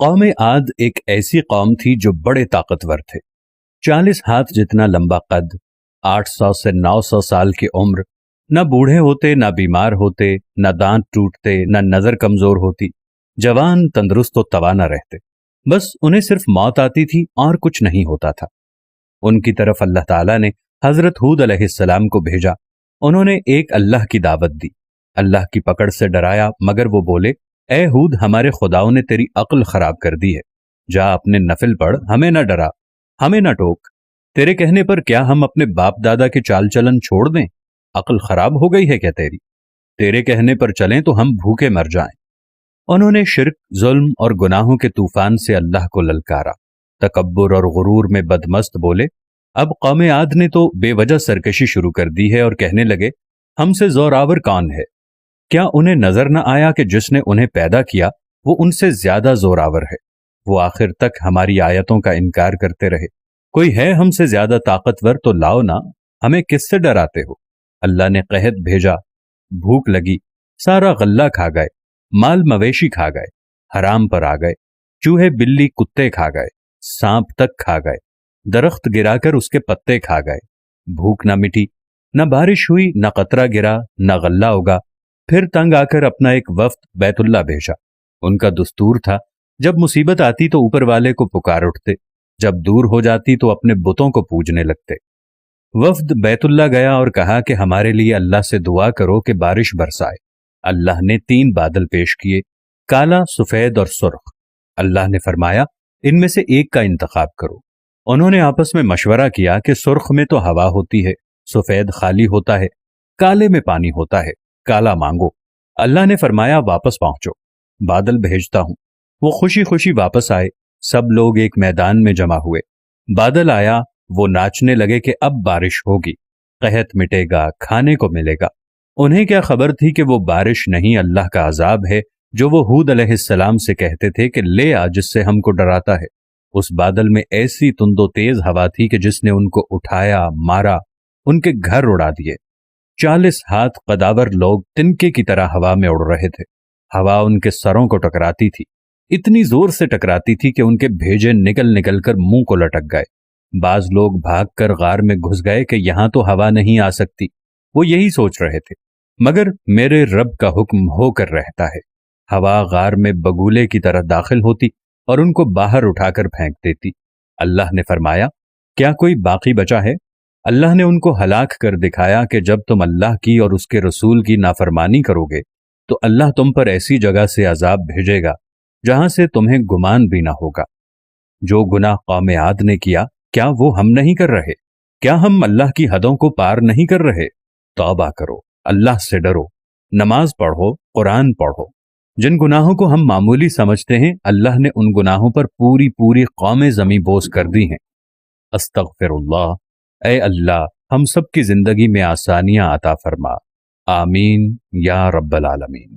قوم عاد ایک ایسی قوم تھی جو بڑے طاقتور تھے۔ 40 ہاتھ جتنا لمبا قد، 800 سے 900 سال کی عمر، نہ بوڑھے ہوتے، نہ بیمار ہوتے، نہ دانت ٹوٹتے، نہ نظر کمزور ہوتی، جوان تندرست و توانا رہتے، بس انہیں صرف موت آتی تھی اور کچھ نہیں ہوتا تھا۔ ان کی طرف اللہ تعالیٰ نے حضرت ہود علیہ السلام کو بھیجا۔ انہوں نے ایک اللہ کی دعوت دی، اللہ کی پکڑ سے ڈرایا، مگر وہ بولے، اے ہود، ہمارے خداؤں نے تیری عقل خراب کر دی ہے، جا اپنے نفل پڑھ، ہمیں نہ ڈرا، ہمیں نہ ٹوک۔ تیرے کہنے پر کیا ہم اپنے باپ دادا کے چال چلن چھوڑ دیں؟ عقل خراب ہو گئی ہے کیا تیری؟ تیرے کہنے پر چلیں تو ہم بھوکے مر جائیں۔ انہوں نے شرک، ظلم اور گناہوں کے طوفان سے اللہ کو للکارا، تکبر اور غرور میں بدمست بولے۔ اب قوم عاد نے تو بے وجہ سرکشی شروع کر دی ہے اور کہنے لگے، ہم سے زوراور کون ہے؟ کیا انہیں نظر نہ آیا کہ جس نے انہیں پیدا کیا وہ ان سے زیادہ زوراور ہے؟ وہ آخر تک ہماری آیتوں کا انکار کرتے رہے۔ کوئی ہے ہم سے زیادہ طاقتور تو لاؤ نا، ہمیں کس سے ڈراتے ہو؟ اللہ نے قحط بھیجا، بھوک لگی، سارا غلہ کھا گئے، مال مویشی کھا گئے، حرام پر آ گئے، چوہے بلی کتے کھا گئے، سانپ تک کھا گئے، درخت گرا کر اس کے پتے کھا گئے، بھوک نہ مٹی، نہ بارش ہوئی، نہ قطرہ گرا، نہ غلہ اگا۔ پھر تنگ آ کر اپنا ایک وفد بیت اللہ بھیجا۔ ان کا دستور تھا جب مصیبت آتی تو اوپر والے کو پکار اٹھتے، جب دور ہو جاتی تو اپنے بتوں کو پوجنے لگتے۔ وفد بیت اللہ گیا اور کہا کہ ہمارے لیے اللہ سے دعا کرو کہ بارش برسائے۔ اللہ نے 3 بادل پیش کیے، کالا، سفید اور سرخ۔ اللہ نے فرمایا، ان میں سے ایک کا انتخاب کرو۔ انہوں نے آپس میں مشورہ کیا کہ سرخ میں تو ہوا ہوتی ہے، سفید خالی ہوتا ہے، کالے میں پانی ہوتا ہے، کالا مانگو۔ اللہ نے فرمایا، واپس پہنچو، بادل بھیجتا ہوں۔ وہ خوشی خوشی واپس آئے، سب لوگ ایک میدان میں جمع ہوئے۔ بادل آیا، وہ ناچنے لگے کہ اب بارش ہوگی، قحط مٹے گا، کھانے کو ملے گا۔ انہیں کیا خبر تھی کہ وہ بارش نہیں، اللہ کا عذاب ہے جو وہ ہود علیہ السلام سے کہتے تھے کہ لے آ جس سے ہم کو ڈراتا ہے۔ اس بادل میں ایسی تند و تیز ہوا تھی کہ جس نے ان کو اٹھایا، مارا، ان کے گھر اڑا دیے۔ 40 ہاتھ قداور لوگ تنکے کی طرح ہوا میں اڑ رہے تھے۔ ہوا ان کے سروں کو ٹکراتی تھی، اتنی زور سے ٹکراتی تھی کہ ان کے بھیجے نکل نکل کر منہ کو لٹک گئے۔ بعض لوگ بھاگ کر غار میں گھس گئے کہ یہاں تو ہوا نہیں آ سکتی۔ وہ یہی سوچ رہے تھے، مگر میرے رب کا حکم ہو کر رہتا ہے۔ ہوا غار میں بگولے کی طرح داخل ہوتی اور ان کو باہر اٹھا کر پھینک دیتی۔ اللہ نے فرمایا، کیا کوئی باقی بچا ہے؟ اللہ نے ان کو ہلاک کر دکھایا کہ جب تم اللہ کی اور اس کے رسول کی نافرمانی کرو گے تو اللہ تم پر ایسی جگہ سے عذاب بھیجے گا جہاں سے تمہیں گمان بھی نہ ہوگا۔ جو گناہ قوم عاد نے کیا، کیا وہ ہم نہیں کر رہے؟ کیا ہم اللہ کی حدوں کو پار نہیں کر رہے؟ توبہ کرو، اللہ سے ڈرو، نماز پڑھو، قرآن پڑھو۔ جن گناہوں کو ہم معمولی سمجھتے ہیں، اللہ نے ان گناہوں پر پوری پوری قومیں زمیں بوس کر دی ہیں۔ استغفر اللہ، اے اللہ ہم سب کی زندگی میں آسانیاں عطا فرما، آمین یا رب العالمین۔